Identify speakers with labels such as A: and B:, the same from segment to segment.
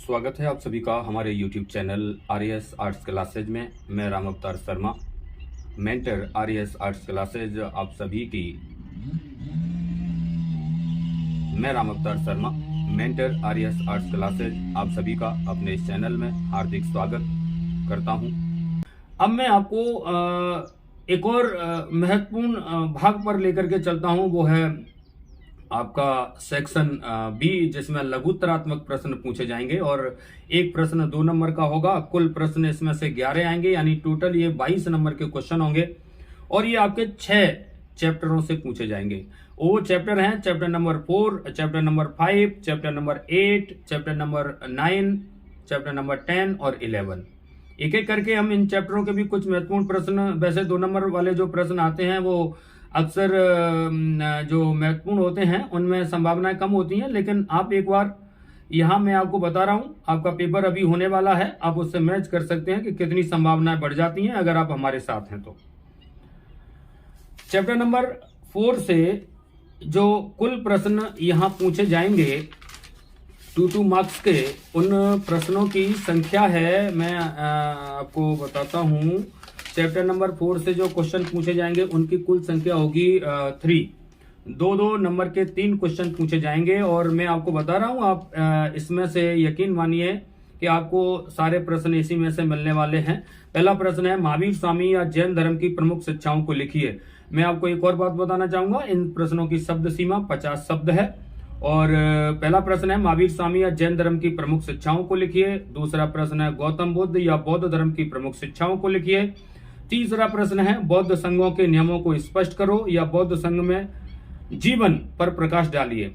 A: स्वागत है आप सभी का हमारे YouTube channel RS arts classes में। मैं राम अवतार Sharma, mentor RS arts classes आप सभी की। मैं राम अवतार Sharma, mentor RS arts classes आप सभी का अपने इस चैनल में हार्दिक स्वागत करता हूं। अब मैं आपको एक और महत्वपूर्ण भाग पर लेकर के चलता हूं, वो है आपका सेक्शन बी, जिसमें लघुत्तरात्मक प्रश्न पूछे जाएंगे और एक प्रश्न 2 नंबर का होगा। कुल प्रश्न इसमें से 11 आएंगे, यानी टोटल ये 22 नंबर के क्वेश्चन होंगे और ये आपके 6 चैप्टरों से पूछे जाएंगे। वो चैप्टर हैं chapter number 4, chapter number 5, chapter number 8, chapter number 9, chapter number 10 और 11। एक एक करके हम इन चैप्टरों के भी कुछ महत्वपूर्ण प्रश्न, वैसे 2 नंबर वाले जो प्रश्न आते हैं वो अक्सर जो महत्वपूर्ण होते हैं उनमें संभावनाएं कम होती हैं, लेकिन आप एक बार यहाँ मैं आपको बता रहा हूँ, आपका पेपर अभी होने वाला है, आप उससे मैच कर सकते हैं कि कितनी संभावनाएं बढ़ जाती हैं अगर आप हमारे साथ हैं तो। चैप्टर नंबर 4 से जो कुल प्रश्न यहाँ पूछे जाएंगे 2 मार्क्स के, उन प्रश्नों की संख्या है, मैं आपको बताता हूँ। चैप्टर नंबर 4 से जो क्वेश्चन पूछे जाएंगे उनकी कुल संख्या होगी 3। 2 नंबर के 3 क्वेश्चन पूछे जाएंगे और मैं आपको बता रहा हूं, आप इसमें से यकीन मानिए कि आपको सारे प्रश्न इसी में से मिलने वाले हैं। पहला प्रश्न है, महावीर स्वामी या जैन धर्म की प्रमुख शिक्षाओं को लिखिए। मैं आपको एक और बात बताना चाहूंगा, इन प्रश्नों की शब्द सीमा 50 शब्द है। और पहला प्रश्न है, महावीर स्वामी या जैन धर्म की प्रमुख शिक्षाओं को लिखिए। दूसरा प्रश्न है, गौतम बुद्ध या बौद्ध धर्म की प्रमुख शिक्षाओं को लिखिए। तीसरा प्रश्न है, बौद्ध संघों के नियमों को स्पष्ट करो या बौद्ध संघ में जीवन पर प्रकाश डालिए।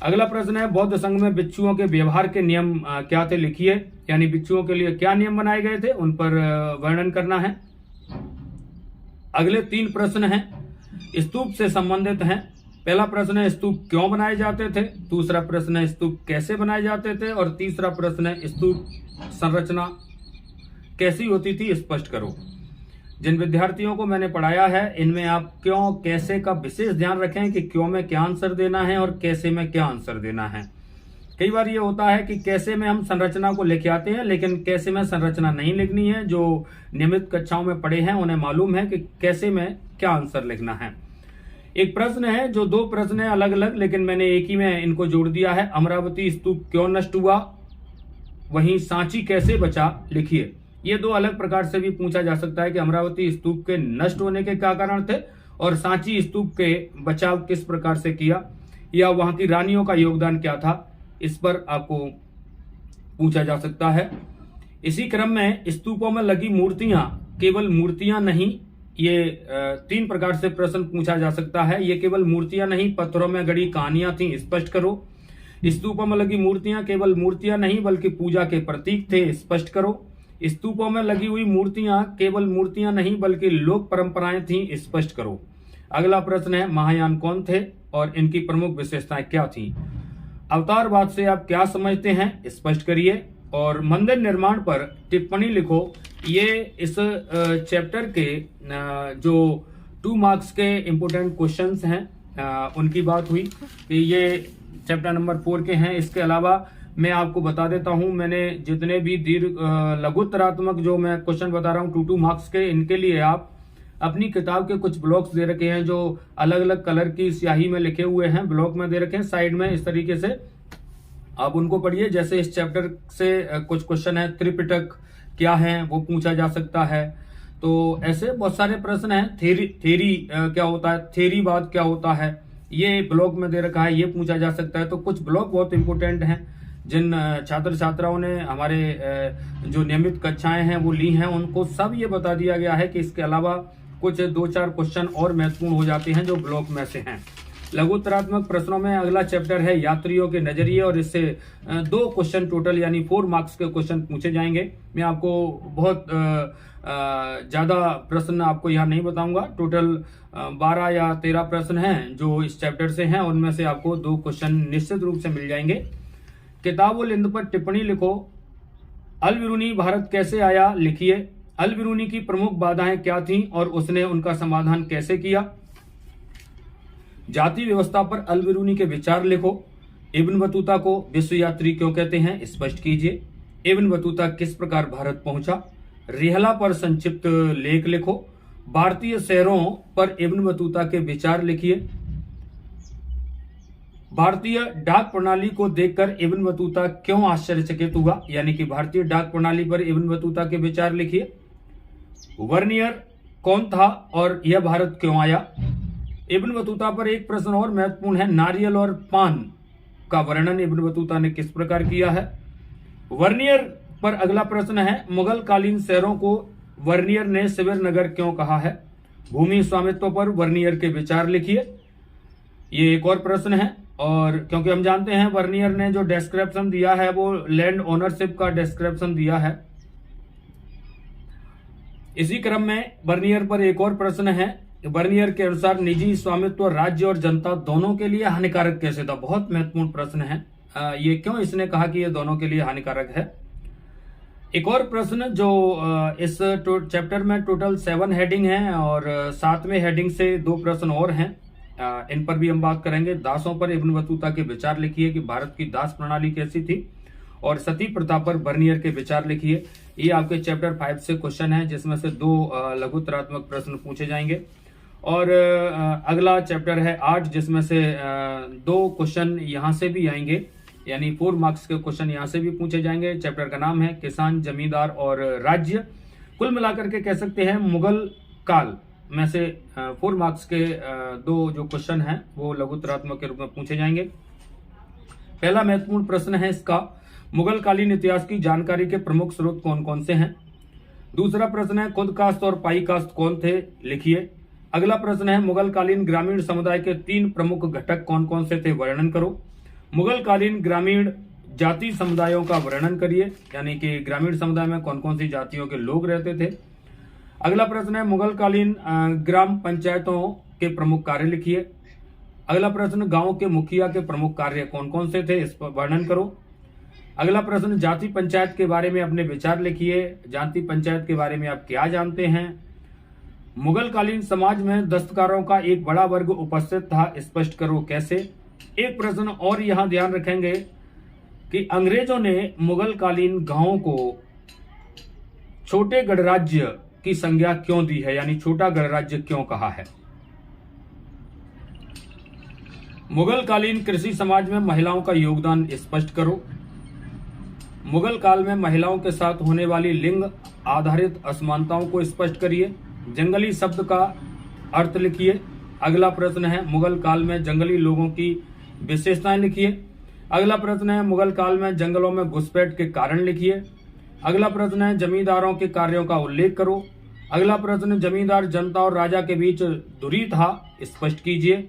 A: अगला प्रश्न है, बौद्ध संघ में भिक्षुओं के व्यवहार के नियम क्या थे, लिखिए। यानी भिक्षुओं के लिए क्या नियम बनाए गए थे उन पर वर्णन करना है। अगले 3 प्रश्न हैं स्तूप से संबंधित हैं। पहला प्रश्न है, स्तूप क्यों बनाए जाते थे। दूसरा प्रश्न है, स्तूप कैसे बनाए जाते थे। और तीसरा प्रश्न है, स्तूप संरचना कैसी होती थी, स्पष्ट करो। जिन विद्यार्थियों को मैंने पढ़ाया है इनमें आप क्यों कैसे का विशेष ध्यान रखें कि क्यों में क्या आंसर देना है और कैसे में क्या आंसर देना है। कई बार ये होता है कि कैसे में हम संरचना को लेके आते हैं, लेकिन कैसे में संरचना नहीं लिखनी है। जो नियमित कक्षाओं में पढ़े हैं उन्हें मालूम है कि कैसे में क्या आंसर लिखना है। एक प्रश्न है, जो 2 प्रश्न है अलग अलग, लेकिन मैंने एक ही में इनको जोड़ दिया है। अमरावती स्तूप क्यों नष्ट हुआ, वहीं सांची कैसे बचा, लिखिए। ये 2 अलग प्रकार से भी पूछा जा सकता है कि अमरावती स्तूप के नष्ट होने के क्या कारण थे और सांची स्तूप के बचाव किस प्रकार से किया, या वहां की रानियों का योगदान क्या था, इस पर आपको पूछा जा सकता है। इसी क्रम में स्तूपों में लगी मूर्तियां केवल मूर्तियां नहीं, ये 3 प्रकार से प्रश्न पूछा जा सकता है। ये केवल मूर्तियां नहीं, पत्थरों में गढ़ी कहानियां थी, स्पष्ट करो। स्तूपों में लगी मूर्तियां केवल मूर्तियां नहीं बल्कि पूजा के प्रतीक थे, स्पष्ट करो। स्तूपों में लगी हुई मूर्तियां केवल मूर्तियां नहीं बल्कि लोक परंपराएं थीं, स्पष्ट करो। अगला प्रश्न है, महायान कौन थे और इनकी प्रमुख विशेषताएं क्या थीं। अवतारवाद से आप क्या समझते हैं, स्पष्ट करिए। और मंदिर निर्माण पर टिप्पणी लिखो। ये इस चैप्टर के जो 2 मार्क्स के इंपोर्टेंट क्वेश्चंस हैं उनकी बात हुई कि ये चैप्टर नंबर 4 के हैं। इसके अलावा मैं आपको बता देता हूं, मैंने जितने भी लघुत्तरात्मक जो मैं क्वेश्चन बता रहा हूं 2 मार्क्स के, इनके लिए आप अपनी किताब के कुछ ब्लॉक्स दे रखे हैं जो अलग अलग कलर की स्याही में लिखे हुए हैं, ब्लॉक में दे रखे हैं साइड में। इस तरीके से आप उनको पढ़िए। जैसे इस चैप्टर से कुछ क्वेश्चन है, त्रिपिटक क्या है वो पूछा जा सकता है। तो ऐसे बहुत सारे प्रश्न हैं। थेरी क्या होता है, थेरीवाद क्या होता है, ये ब्लॉक में दे रखा है, ये पूछा जा सकता है। तो कुछ ब्लॉक बहुत इंपोर्टेंट हैं। जिन छात्र छात्राओं ने हमारे जो नियमित कक्षाएं हैं वो ली हैं, उनको सब ये बता दिया गया है कि इसके अलावा कुछ 2-4 क्वेश्चन और महत्वपूर्ण हो जाते हैं जो ब्लॉक में से हैं। लघुत्तरात्मक प्रश्नों में अगला चैप्टर है यात्रियों के नजरिए और इससे 2 क्वेश्चन टोटल यानी 4 मार्क्स के क्वेश्चन पूछे जाएंगे। मैं आपको बहुत ज्यादा प्रश्न आपको यहाँ नहीं बताऊंगा। टोटल 12 या 13 प्रश्न हैं जो इस चैप्टर से हैं, उनमें से आपको 2 क्वेश्चन निश्चित रूप से मिल जाएंगे। किताब-उल-हिंद पर टिप्पणी लिखो। अल बिरूनी भारत कैसे आया, लिखिए। अल बिरूनी की प्रमुख बाधाएं क्या थीं और उसने उनका समाधान कैसे किया। जाति व्यवस्था पर अल बिरूनी के विचार लिखो। इब्न बतूता को विश्व यात्री क्यों कहते हैं, स्पष्ट कीजिए। इब्न बतूता किस प्रकार भारत पहुंचा। रिहला पर संक्षिप्त लेख लिखो। भारतीय शहरों पर इब्न बतूता के विचार लिखिए। भारतीय डाक प्रणाली को देखकर इब्न बतूता क्यों आश्चर्यचकित हुआ, यानी कि भारतीय डाक प्रणाली पर इब्न बतूता के विचार लिखिए। वर्नियर कौन था और यह भारत क्यों आया। इब्न बतूता पर एक प्रश्न और महत्वपूर्ण है, नारियल और पान का वर्णन इब्न बतूता ने किस प्रकार किया है। वर्नियर पर अगला प्रश्न है, मुगल कालीन शहरों को वर्नियर ने शिविर नगर क्यों कहा है। भूमि स्वामित्व पर वर्नियर के विचार लिखिए। ये एक और प्रश्न है, और क्योंकि हम जानते हैं वर्नियर ने जो डिस्क्रिप्शन दिया है वो लैंड ओनरशिप का डिस्क्रिप्शन दिया है। इसी क्रम में वर्नियर पर एक और प्रश्न है, वर्नियर के अनुसार निजी स्वामित्व राज्य और जनता दोनों के लिए हानिकारक कैसे था। बहुत महत्वपूर्ण प्रश्न है, ये क्यों इसने कहा कि ये दोनों के लिए हानिकारक है। एक और प्रश्न जो इस चैप्टर में टोटल 7 हेडिंग हैं और 7वें हेडिंग से 2 प्रश्न और हैं, इन पर भी हम बात करेंगे। दासों पर इब्न बतूता के विचार लिखिए कि भारत की दास प्रणाली कैसी थी, और सती प्रथा पर वर्नियर के विचार लिखिए। ये आपके चैप्टर 5 से क्वेश्चन है, जिसमें से 2 लघुतरात्मक प्रश्न पूछे जाएंगे, और अगला चैप्टर है 8, जिसमें से 2 क्वेश्चन यहाँ से भी आएंगे, यानी 4 मार्क्स के क्वेश्चन यहाँ से भी पूछे जाएंगे। चैप्टर का नाम है किसान, जमींदार और राज्य। कुल मिलाकर के कह सकते हैं मुगल काल में से 4 मार्क्स के 2 जो क्वेश्चन हैं वो लघुतरात्मक के रूप में पूछे जाएंगे। पहला महत्वपूर्ण प्रश्न है इसका, मुगल कालीन इतिहास की जानकारी के प्रमुख स्रोत कौन कौन से हैं। दूसरा प्रश्न है, खुद कास्ट और पाई कास्ट कौन थे, लिखिए। अगला प्रश्न है, मुगल कालीन ग्रामीण समुदाय के 3 प्रमुख घटक कौन कौन से थे, वर्णन करो। मुगल कालीन ग्रामीण जाति समुदायों का वर्णन करिए, यानी कि ग्रामीण समुदाय में कौन कौन सी जातियों के लोग रहते थे। अगला प्रश्न है, मुगल कालीन ग्राम पंचायतों के प्रमुख कार्य लिखिए। अगला प्रश्न, गांव के मुखिया के प्रमुख कार्य कौन कौन से थे, इस पर वर्णन करो। अगला प्रश्न, जाति पंचायत के बारे में अपने विचार लिखिए। जाति पंचायत के बारे में आप क्या जानते हैं। मुगल कालीन समाज में दस्तकारों का एक बड़ा वर्ग उपस्थित था, स्पष्ट करो कैसे। एक प्रश्न और यहां ध्यान रखेंगे कि अंग्रेजों ने मुगल कालीन गांवों को छोटे गणराज्य की संज्ञा क्यों दी है, यानी छोटा गणराज्य क्यों कहा है। मुगल कालीन कृषि समाज में महिलाओं का योगदान स्पष्ट करो। मुगल काल में महिलाओं के साथ होने वाली लिंग आधारित असमानताओं को स्पष्ट करिए। जंगली शब्द का अर्थ लिखिए। अगला प्रश्न है, मुगल काल में जंगली लोगों की विशेषताएं लिखिए। अगला प्रश्न है, मुगल काल में जंगलों में घुसपैठ के कारण लिखिए। अगला प्रश्न है, जमींदारों के कार्यों का उल्लेख करो। अगला प्रश्न, जमींदार जनता और राजा के बीच दूरी था, स्पष्ट कीजिए।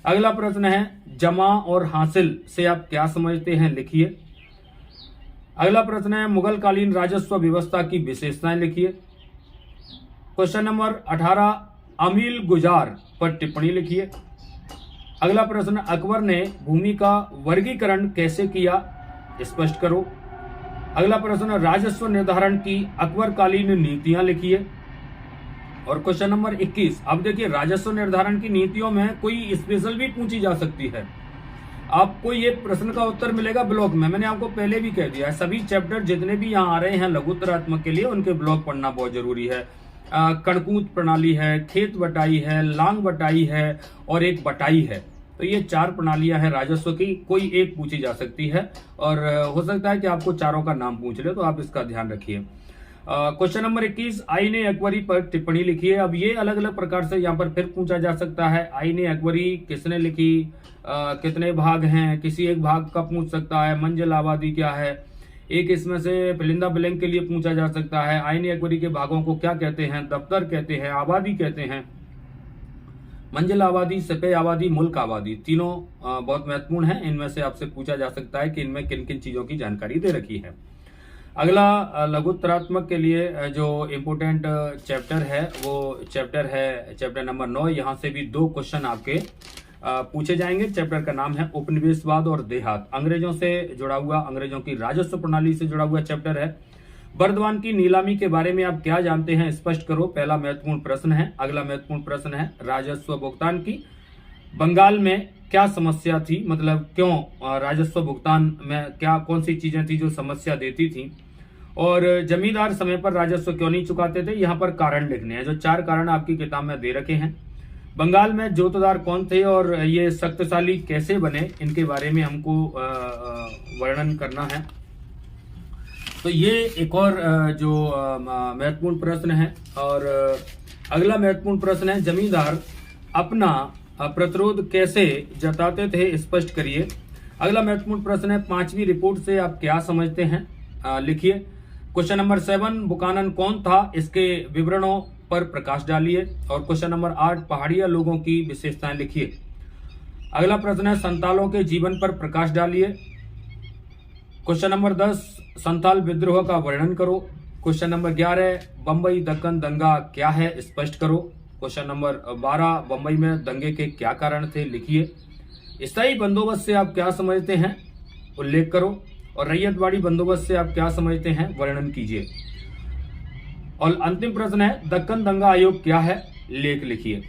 A: अगला प्रश्न है, जमा और हासिल से आप क्या समझते हैं, लिखिए। अगला प्रश्न है, मुगल कालीन राजस्व व्यवस्था की विशेषताएं लिखिए। क्वेश्चन नंबर 18, अमील गुजार पर टिप्पणी लिखिए। अगला प्रश्न, अकबर ने भूमि का वर्गीकरण कैसे किया, स्पष्ट करो। अगला प्रश्न, राजस्व निर्धारण की अकबरकालीन नीतियां लिखिए। और क्वेश्चन नंबर 21, अब देखिए राजस्व निर्धारण की नीतियों में कोई स्पेशल भी पूछी जा सकती है। आपको ये प्रश्न का उत्तर मिलेगा ब्लॉक में, मैंने आपको पहले भी कह दिया है। सभी चैप्टर जितने भी यहाँ आ रहे हैं लघुतरात्मक के लिए, उनके ब्लॉक पढ़ना बहुत जरूरी है। कणकूत प्रणाली है, खेत बटाई है, लांग बटाई है और एक बटाई है। तो ये 4 प्रणालियां हैं राजस्व की, कोई एक पूछी जा सकती है, और हो सकता है कि आपको चारों का नाम पूछ ले, तो आप इसका ध्यान रखिए। क्वेश्चन नंबर 21, आईने अकबरी पर टिप्पणी लिखिए। अब ये अलग अलग प्रकार से यहाँ पर फिर पूछा जा सकता है। आईने अकबरी किसने लिखी, कितने भाग हैं, किसी एक भाग का पूछ सकता है। मंजिल आबादी क्या है, एक इसमें से फिलिंदा ब्लैंक के लिए पूछा जा सकता है। आईने अकबरी के भागों को क्या कहते हैं, दफ्तर कहते हैं, आबादी कहते हैं। मंजिल आबादी, सतह आबादी, मुल्क आबादी, तीनों बहुत महत्वपूर्ण हैं। इनमें से आपसे पूछा जा सकता है कि इनमें किन किन चीजों की जानकारी दे रखी है। अगला लघुतरात्मक के लिए जो इम्पोर्टेंट चैप्टर है वो चैप्टर है चैप्टर नंबर 9। यहाँ से भी 2 क्वेश्चन आपके पूछे जाएंगे। चैप्टर का नाम है उपनिवेशवाद और देहात। अंग्रेजों से जुड़ा हुआ, अंग्रेजों की राजस्व प्रणाली से जुड़ा हुआ चैप्टर है। बर्दवान की नीलामी के बारे में आप क्या जानते हैं, स्पष्ट करो, पहला महत्वपूर्ण प्रश्न है। अगला महत्वपूर्ण प्रश्न है, राजस्व भुगतान की बंगाल में क्या समस्या थी, मतलब क्यों राजस्व भुगतान में क्या कौन सी चीजें थी जो समस्या देती थी, और जमींदार समय पर राजस्व क्यों नहीं चुकाते थे। यहाँ पर कारण लिखने हैं, जो 4 कारण आपकी किताब में दे रखे हैं। बंगाल में जोतदार कौन थे और ये शक्तिशाली कैसे बने, इनके बारे में हमको वर्णन करना है। तो ये एक और जो महत्वपूर्ण प्रश्न है। और अगला महत्वपूर्ण प्रश्न है, जमींदार अपना प्रतिरोध कैसे जताते थे, स्पष्ट करिए। अगला महत्वपूर्ण प्रश्न है, 5वीं रिपोर्ट से आप क्या समझते हैं, लिखिए। क्वेश्चन नंबर 7, बुकानन कौन था, इसके विवरणों पर प्रकाश डालिए। और क्वेश्चन नंबर 8, पहाड़िया लोगों की विशेषताएं लिखिए। अगला प्रश्न है, संतालों के जीवन पर प्रकाश डालिए। क्वेश्चन नंबर 10, संताल विद्रोह का वर्णन करो। क्वेश्चन नंबर 11, बंबई दक्कन दंगा क्या है, स्पष्ट करो। क्वेश्चन नंबर 12, बंबई में दंगे के क्या कारण थे, लिखिए। स्थायी बंदोबस्त से आप क्या समझते हैं, उल्लेख करो। और रैयतवाड़ी बंदोबस्त से आप क्या समझते हैं, वर्णन कीजिए। और अंतिम प्रश्न है, दक्कन दंगा आयोग क्या है, लेख लिखिए।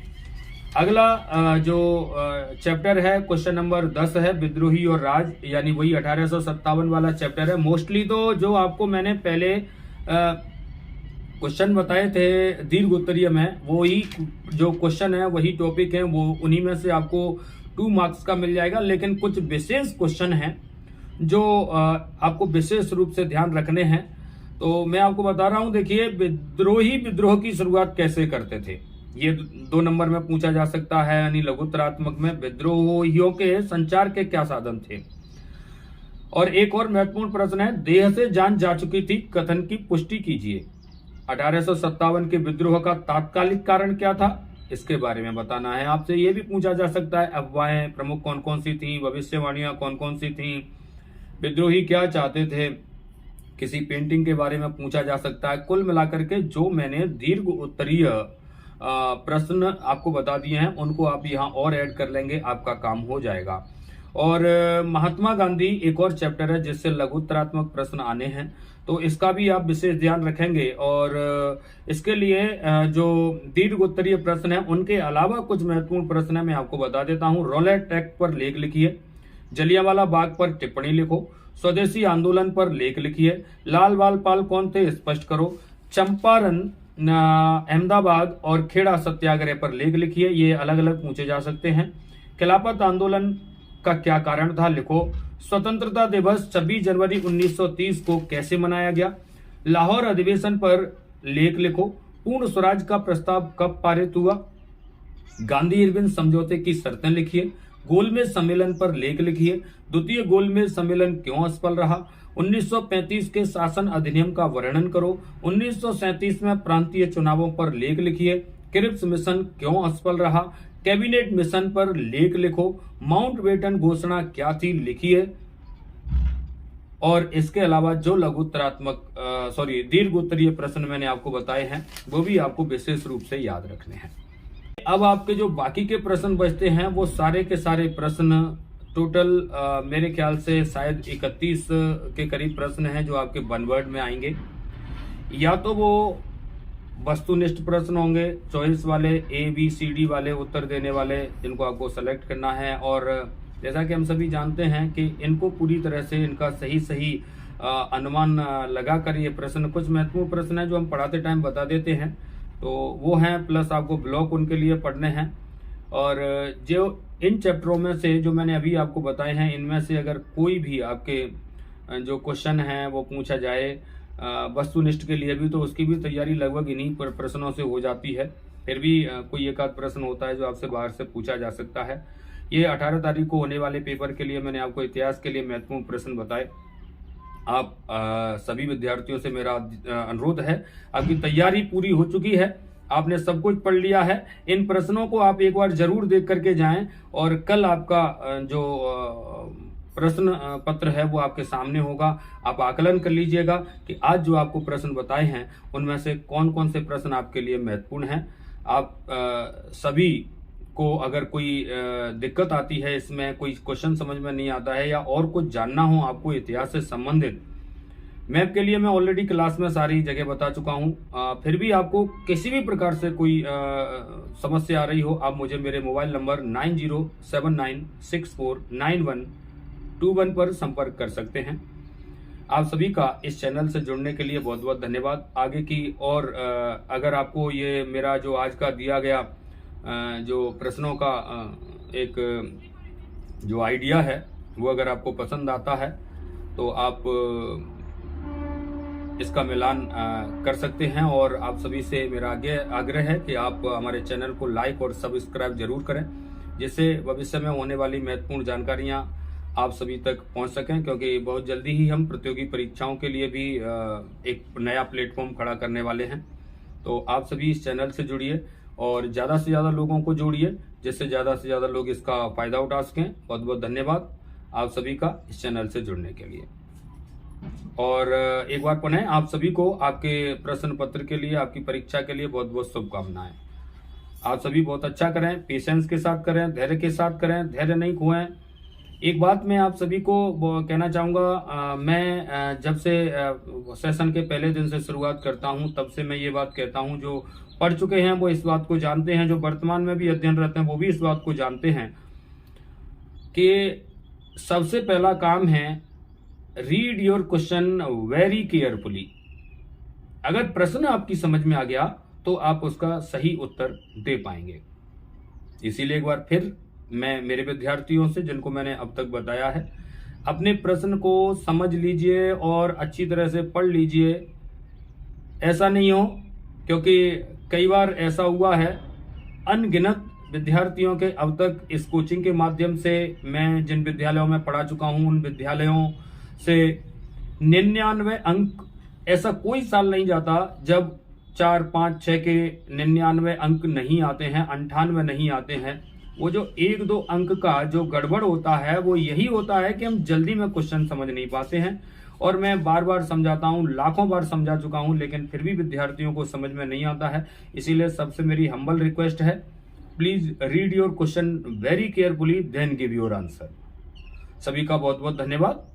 A: अगला जो चैप्टर है, क्वेश्चन नंबर 10 है, विद्रोही और राज, यानी वही 1857 वाला चैप्टर है। मोस्टली तो जो आपको मैंने पहले क्वेश्चन बताए थे दीर्घ उत्तरीय में, वही जो क्वेश्चन है, वही टॉपिक है, वो उन्हीं में से आपको 2 मार्क्स का मिल जाएगा। लेकिन कुछ विशेष क्वेश्चन हैं जो आपको विशेष रूप से ध्यान रखने हैं। तो मैं आपको बता रहा हूं, देखिए, विद्रोही विद्रोह की शुरुआत कैसे करते थे, ये 2 नंबर में पूछा जा सकता है। यानी लघुत्तरात्मक में विद्रोहियों के संचार के क्या साधन थे। और एक और महत्वपूर्ण प्रश्न है, देह से जान जा चुकी थी कथन की पुष्टि कीजिए। 1857 के विद्रोह का तात्कालिक कारण क्या था, इसके बारे में बताना है। आपसे ये भी पूछा जा सकता है, अफवाहें प्रमुख कौन कौन सी थी, भविष्यवाणियां कौन कौन सी थी, विद्रोही क्या चाहते थे, किसी पेंटिंग के बारे में पूछा जा सकता है। कुल मिलाकर के जो मैंने दीर्घ उत्तरीय प्रश्न आपको बता दिए हैं, उनको आप यहाँ और ऐड कर लेंगे, आपका काम हो जाएगा। और महात्मा गांधी एक और चैप्टर है जिससे लघुत्तरात्मक प्रश्न आने हैं, तो इसका भी आप विशेष ध्यान रखेंगे। और इसके लिए जो दीर्घ उत्तरीय प्रश्न है, उनके अलावा कुछ महत्वपूर्ण प्रश्न है, मैं आपको बता देता हूँ। रॉलेट एक्ट पर लेख लिखिए। जलियांवाला बाग पर टिप्पणी लिखो। स्वदेशी आंदोलन पर लेख लिखिए। लाल बाल पाल कौन थे, स्पष्ट करो। चंपारण, अहमदाबाद और खेड़ा सत्याग्रह पर लेख लिखिए, ये अलग अलग पूछे जा सकते हैं। खिलाफत आंदोलन का क्या कारण था, लिखो। स्वतंत्रता दिवस 26 जनवरी 1930 को कैसे मनाया गया। लाहौर अधिवेशन पर लेख लिखो। पूर्ण स्वराज का प्रस्ताव कब पारित हुआ। गांधी इरविन समझौते की शर्तें लिखिए। गोलमेज सम्मेलन पर लेख लिखिए। द्वितीय गोलमेज सम्मेलन क्यों असफल रहा। 1935 के शासन अधिनियम का वर्णन करो। 1937 में प्रांतीय चुनावों पर लेख लिखिए। क्रिप्स मिशन क्यों असफल रहा। कैबिनेट मिशन पर लेख लिखो। माउंटबेटन घोषणा क्या थी, लिखिए। और इसके अलावा जो दीर्घ उत्तरीय प्रश्न मैंने आपको बताए हैं, वो भी आपको विशेष रूप से याद रखने हैं। अब आपके जो बाकी के प्रश्न बचते हैं, वो सारे के सारे प्रश्न टोटल मेरे ख्याल से शायद 31 के करीब प्रश्न हैं जो आपके 1 वर्ड में आएंगे। या तो वो वस्तुनिष्ठ प्रश्न होंगे, चॉइस वाले, ABCD वाले उत्तर देने वाले, जिनको आपको सेलेक्ट करना है। और जैसा कि हम सभी जानते हैं कि इनको पूरी तरह से इनका सही अनुमान लगा कर ये प्रश्न, कुछ महत्वपूर्ण प्रश्न है जो हम पढ़ाते टाइम बता देते हैं, तो वो हैं, प्लस आपको ब्लॉक उनके लिए पढ़ने हैं। और जो इन चैप्टरों में से जो मैंने अभी आपको बताए हैं, इनमें से अगर कोई भी आपके जो क्वेश्चन है वो पूछा जाए वस्तुनिष्ठ के लिए भी, तो उसकी भी तैयारी लगभग इन्हीं प्रश्नों से हो जाती है। फिर भी कोई एक आध प्रश्न होता है जो आपसे बाहर से पूछा जा सकता है। ये 18 तारीख को होने वाले पेपर के लिए मैंने आपको इतिहास के लिए महत्वपूर्ण प्रश्न बताए। आप सभी विद्यार्थियों से मेरा अनुरोध है, आपकी तैयारी पूरी हो चुकी है, आपने सब कुछ पढ़ लिया है। इन प्रश्नों को आप एक बार जरूर देख करके जाएं, और कल आपका जो प्रश्न पत्र है वो आपके सामने होगा। आप आकलन कर लीजिएगा कि आज जो आपको प्रश्न बताए हैं उनमें से कौन कौन से प्रश्न आपके लिए महत्वपूर्ण हैं। आप सभी को अगर कोई दिक्कत आती है, इसमें कोई क्वेश्चन समझ में नहीं आता है, या और कुछ जानना हो आपको इतिहास से संबंधित, मैप के लिए मैं ऑलरेडी क्लास में सारी जगह बता चुका हूँ। फिर भी आपको किसी भी प्रकार से कोई समस्या आ रही हो, आप मुझे मेरे मोबाइल नंबर 9079649121 पर संपर्क कर सकते हैं। आप सभी का इस चैनल से जुड़ने के लिए बहुत बहुत धन्यवाद। आगे की और अगर आपको ये मेरा जो आज का दिया गया जो प्रश्नों का एक जो आइडिया है वो अगर आपको पसंद आता है तो आप इसका मिलान कर सकते हैं। और आप सभी से मेरा आग्रह है कि आप हमारे चैनल को लाइक और सब्सक्राइब जरूर करें, जिससे भविष्य में होने वाली महत्वपूर्ण जानकारियां आप सभी तक पहुंच सकें, क्योंकि बहुत जल्दी ही हम प्रतियोगी परीक्षाओं के लिए भी एक नया प्लेटफॉर्म खड़ा करने वाले हैं। तो आप सभी इस चैनल से जुड़िए और ज़्यादा से ज़्यादा लोगों को जोड़िए, जिससे ज़्यादा से ज़्यादा लोग इसका फ़ायदा उठा सकें। बहुत बहुत धन्यवाद आप सभी का इस चैनल से जुड़ने के लिए। और एक बार पुनः आप सभी को आपके प्रश्न पत्र के लिए, आपकी परीक्षा के लिए बहुत बहुत शुभकामनाएं। आप सभी बहुत अच्छा करें, पेशेंस के साथ करें, धैर्य के साथ करें, धैर्य नहीं खोएं। एक बात मैं आप सभी को कहना चाहूँगा, मैं जब से सेशन के पहले दिन से शुरुआत करता हूँ तब से मैं ये बात कहता हूँ, जो पढ़ चुके हैं वो इस बात को जानते हैं, जो वर्तमान में भी अध्ययनरत हैं वो भी इस बात को जानते हैं कि सबसे पहला काम है read your question very carefully. अगर प्रश्न आपकी समझ में आ गया तो आप उसका सही उत्तर दे पाएंगे। इसीलिए एक बार फिर मैं मेरे विद्यार्थियों से, जिनको मैंने अब तक बताया है, अपने प्रश्न को समझ लीजिए और अच्छी तरह से पढ़ लीजिए। ऐसा नहीं हो, क्योंकि कई बार ऐसा हुआ है, अनगिनत विद्यार्थियों के अब तक इस कोचिंग के माध्यम से मैं जिन विद्यालयों में पढ़ा चुका हूं उन विद्यालयों से 99 अंक, ऐसा कोई साल नहीं जाता जब 4, 5, 6 के 99 अंक नहीं आते हैं, 98 नहीं आते हैं। वो जो 1-2 अंक का जो गड़बड़ होता है वो यही होता है कि हम जल्दी में क्वेश्चन समझ नहीं पाते हैं। और मैं बार बार समझाता हूँ, लाखों बार समझा चुका हूँ, लेकिन फिर भी विद्यार्थियों को समझ में नहीं आता है। इसीलिए सबसे मेरी हम्बल रिक्वेस्ट है, please read your question very carefully then give your answer. सभी का बहुत बहुत धन्यवाद।